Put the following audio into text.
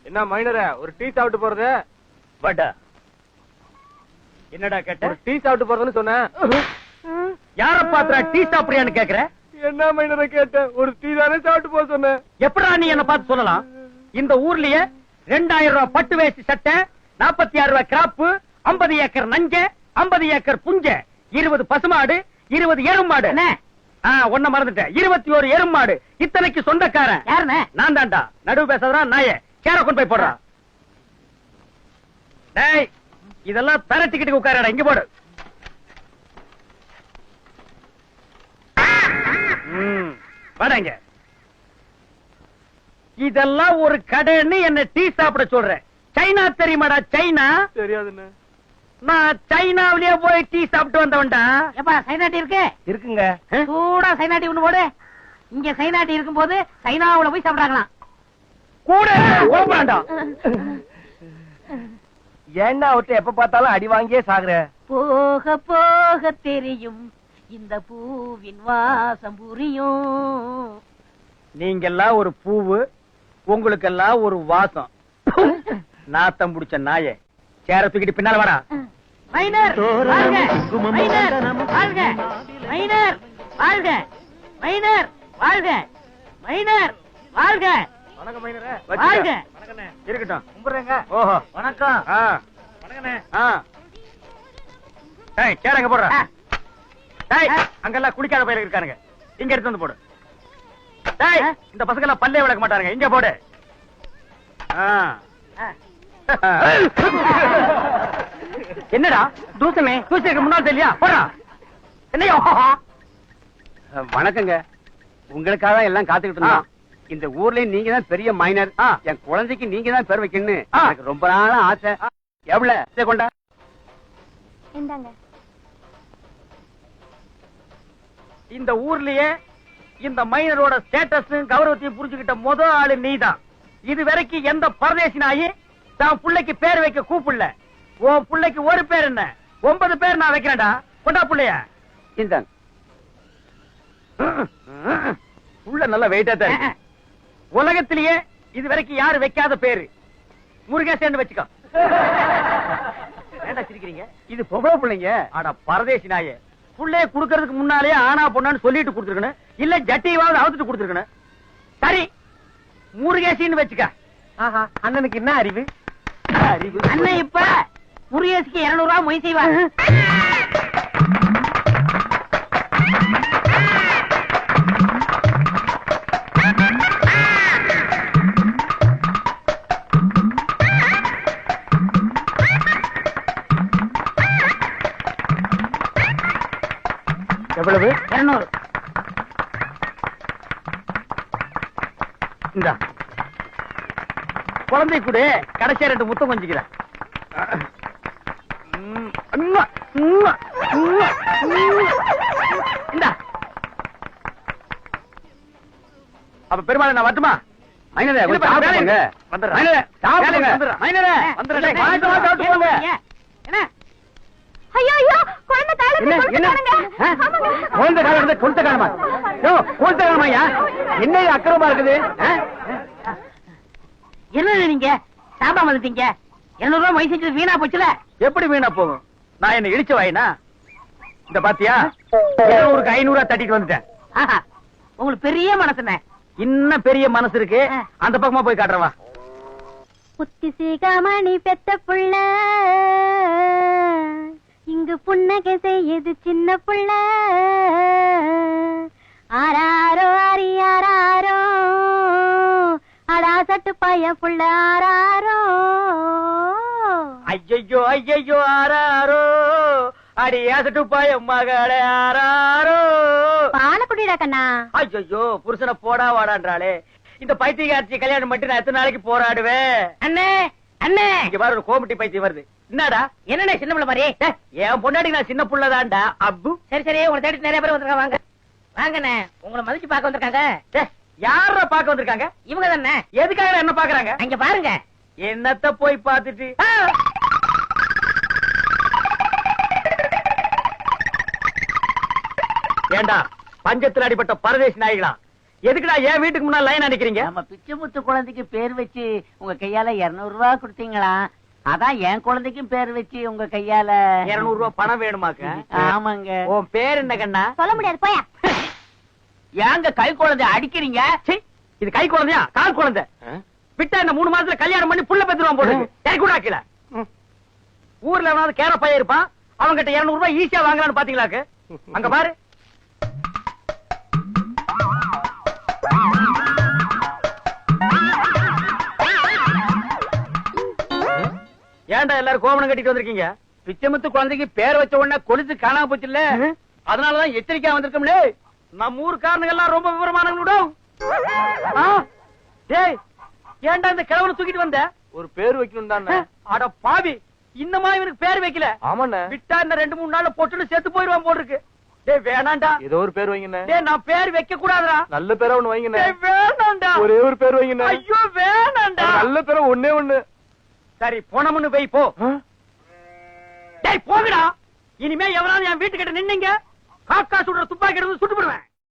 என்ன மைனர ஒரு டீ சாப்பிட்டு போறது? வாடா. என்னடா கேட்ட? டீ சாப்பிட்டு போறதுன்னு சொன்னேன். யார பாத்துறா டீ சாப்பிடுறியான்னு கேக்குற? என்ன மைனர கேட்ட? ஒரு டீ தானே சாப்பிட்டு போக சொன்னேன். எப்படா நீ என்ன பார்த்து சொல்லலாம்? இந்த ஊர்லயே 2000 ரூபாய் பட்டு வேஷ்டி சட்டை, 46 ரூபாய் கிராப்பு, 50 ஏக்கர் நஞ்ச, 50 ஏக்கர் புஞ்ச, 20 பசுமாடு, 20 எருமாடு. ஒன்ன மறந்துட்டேன், 21 எருமாடு. இத்தனைக்கு சொந்தக்காரன் யாருன்னு? நான் தான்டா. நடுவு பேசுறா நாயே. சேர கொண்டு போய் போடுறா. டேய், இதெல்லாம் தரட்டிக்கிட்டு உட்காரடா. இங்க போடு. வாடங்க. இதெல்லாம் ஒரு கடைன்னு என்ன டீ சாப்பிட சொல்றேன். சைனா தெரியுமாடா? சைனா தெரியாதுன்னு. நான் சைனாவிலேயே போய் டீ சாப்பிட்டு வந்தவன்டா. ஏப்பா சைனா டீ இருக்கு? இருக்குங்க. சூடா சைனா டீ ஒண்ணு போடு. இங்க சைனா டீ இருக்கும் போது சைனாவுல போய் சாப்பிடாங்களாம். கூட கோபுராண்டா. ஏன்னா அவர்கிட்ட எப்ப பார்த்தாலும் அடி வாங்கியே சாகுற. போக போக தெரியும் இந்த பூவின் வாசம் புரியும். நீங்கெல்லாம் ஒரு பூவு, உங்களுக்கெல்லாம் ஒரு வாசம். நாத்தம் புடிச்ச நாயே. சேர தூக்கிட்டு பின்னால வாடா. மைனர் வாழ்க, மைனர் வாழ்க, மைனர் வாழ்க, மைனர் வாழ்க, மைனர் வாழ்க. வணக்கம் மைனர. வாழ்க. வணக்கண்ணே. இருக்கட்டும். கும்பிடுறேங்க. ஓஹோ. வணக்கம். வணக்கண்ணே. டேய், சேர அங்க போடுறா. டேய், அங்கெல்லாம் குளிக்காத பயில இருக்கானுங்க. இங்க எடுத்து வந்து போடு. டேய், இந்த பசங்க எல்லாம் பல்லே விளக்க மாட்டாங்க. இங்க போடு. என்னடா தூசமே? தூசிக்கு முன்னாள் தெரியல. போடா. என்னையோ? வணக்கங்க. உங்களுக்காக எல்லாம் காத்துக்கிட்டு இருந்தோம். இந்த ஊர்ல நீங்க தான் பெரிய மைனர். என் குழந்தைக்கு நீங்க தான் பேர் வைக்கணும்னு எனக்கு ரொம்ப நாளா ஆசை. எவ்வளவு கொண்டா? இந்தாங்க. இந்த ஊர்லயே இந்த மைனரோட ஸ்டேட்டஸ் கௌரவத்தையும் புரிஞ்சுக்கிட்ட முதல் ஆளு நீதான். இது வரைக்கும் எந்த பரதேசி நாயி தான் புள்ளைக்கு பேர் வைக்க கூப்பிடல. உன் புள்ளைக்கு ஒரு பேர் என்ன, 9 பேர் நான் வைக்கிறேன்டா. கொண்டா புள்ளைய. இந்தாங்க. புள்ள நல்ல வெயிட்டா தான் இருக்கு. உலகத்திலேயே இது வரைக்கும் யாரு வைக்காத பேரு முருகேசன் வச்சுக்கோ. ஏண்டா சிரிக்கிறீங்க? இது பொம்பளை பிள்ளைங்க. ஆனா பரதேசி நாயே, புள்ளைய குடுக்கறதுக்கு முன்னாலே ஆனா பொண்ணான்னு சொல்லிட்டு கொடுத்துருக்கணும். இல்ல ஜட்டியாவது அவுத்துட்டு கொடுத்துருக்கணும். சரி, முருகேசின்னு வச்சுக்க. ஆஹா, அண்ணனுக்கு என்ன அறிவு? அறிவு. அண்ணன் இப்ப முருகேசிக்கு 200 ரூபாய் மொய் செய்வார். எவ்வளவு? 200. இந்தா குழந்தை கூட கடைசியா 2 முத்தம் கொஞ்சிக்கிறேன். இந்தா. அப்ப பெருமாள் நான் வரட்டுமா? மைனரே, கொஞ்சம் சாப்பிடுங்க. வந்துடுறேன். மைனரே, சாப்பிடுங்க. வந்துடுறேன். மைனரே, வந்துடுறேன். சாப்பிட்டு போங்க. என்ன? ஐயோ ஐயோ, குழந்தை காலை என்ன என்ன குழந்தை காலம் எடுத்து கொளுத்த காலமா? கொளுத்த காலமாயா? என்ன அக்கிரமா இருக்குது? என்ன நீங்க சாப்பிடாம வந்துட்டீங்க? 200 ரூபாய் மொய் செஞ்சது வீணா போச்சுல. எப்படி வீணா போகும்? நான் என்ன இடிச்ச வாயினா? இந்த பாத்தியா, ஊருக்கு 500 தட்டிட்டு வந்துட்டேன். ஆஹா, உங்களுக்கு பெரிய மனசுன. இன்னும் பெரிய மனசு இருக்கு. அந்த பக்கமா போய் காட்டுறவா. புத்தி சீகாமணி பெத்த புள்ள, இங்கு புன்னகை செய்யுது சின்ன புள்ள. ஆராரோ அரியாரோ, அடா சட்டு பைய புள்ள ஆராரோ. ஐயோ ஐயோ ஆராரோ, அடி ஏசட்டு பாய மகளே ஆராரோ. பால குடிடா கண்ணா. ஐயோ, புருஷனை போடா வாடான்றாளே. இந்த பைத்தியக்காரச்சி கல்யாணம் மட்டும் நான் எத்தனை நாளைக்கு போராடுவேன்? அண்ணே அண்ணே, இங்க பாரு, ஒரு கோமட்டி பைத்தியம் வருது. என்னடா? என்னண்ணே சின்ன பிள்ளை மாதிரி? என் பொண்டாடி நான் சின்ன புள்ளதான்டா. அப்பு. சரி சரி, உங்களை தேடி நிறைய பேர் வந்திருக்காங்க. வாங்க வாங்கண்ணே, உங்களை மதிச்சு பார்க்க வந்திருக்காங்க. யார பாக்க வந்திருக்காங்க? இவங்க தானே. எதுக்காக என்ன பாக்குறாங்க? அங்க பாருங்க. என்னத்த போய் பாத்துட்டு? ஏண்டா, பஞ்சத்தில் அடிபட்ட பரதேசி நாய்களா, எதுக்குடா என் வீட்டுக்கு முன்னாடி லைன் அடிக்கிறீங்க? நம்ம பிச்சைமுத்து குழந்தைக்கு பேர் வச்சு உங்க கையால 200 ரூபாய் கொடுத்தீங்களா? அதான் என் குழந்தைக்கும் பேர் வச்சு உங்க கையால 200 ரூபாய் பணம் வேணுமாக்க? ஆமாங்க. உன் பேர் என்ன கண்ணா? சொல்ல முடியாது போயா. ஏங்க கை குழந்தை அடிக்கிறீங்க? சீ, இது கை குழந்தையா கால் குழந்தை? விட்டா இந்த 3 மாசத்துல கல்யாணம் பண்ணி புள்ள பெத்துருவான் போடுது. கை கூட ஆக்கல. ஊர்ல எவனாவது கேர பையன் இருப்பான், அவங்கிட்ட 200 ரூபாய் ஈஸியா வாங்கலாம்னு பாத்தீங்களாக்கு? அங்க பாரு. ஏன்டா எல்லாரும் கோவணம் கட்டிட்டு வந்திருக்கீங்க? பிச்சைமுத்து குழந்தைக்கு பேர் வச்ச உடனே கொலுசு காணாம போச்சு இல்ல, அதனாலதான் எச்சரிக்கையா வந்திருக்கோம்லே. நம்ம ஊருக்காரனுங்க எல்லாம் ரொம்ப விவரமானவங்களோ. டேய், ஏன்டா இந்த கிழவனை தூக்கிட்டு வந்த? ஒரு பேர் வைக்கணும் தானே. அட பாவி, இன்னமா இவனுக்கு பேர் வைக்கல. ஆமாண்ணே. விட்டா இந்த 2-3 நாள்ல பொட்டுன்னு செத்து போயிருவான் போல இருக்கு. டேய் வேணாண்டா. ஏதோ ஒரு பேர் வைங்கண்ணே. டேய் நான் பேர் வைக்க கூடாதுடா. நல்ல பேரா ஒண்ணு வைங்கண்ணே. டேய் வேணாண்டா. ஒரே ஒரு பேர் வைங்கண்ணே. ஐயோ வேணாண்டா. நல்ல பேரா ஒண்ணே ஒண்ணு. சரி போனமுன்னு போய் போ. டேய் போங்கடா. இனிமே எவனாவது என் வீட்டுக்கிட்ட நின்னீங்க, காக்கா சுடுற துப்பாக்கி எடுத்து சுட்டு போடுவேன்.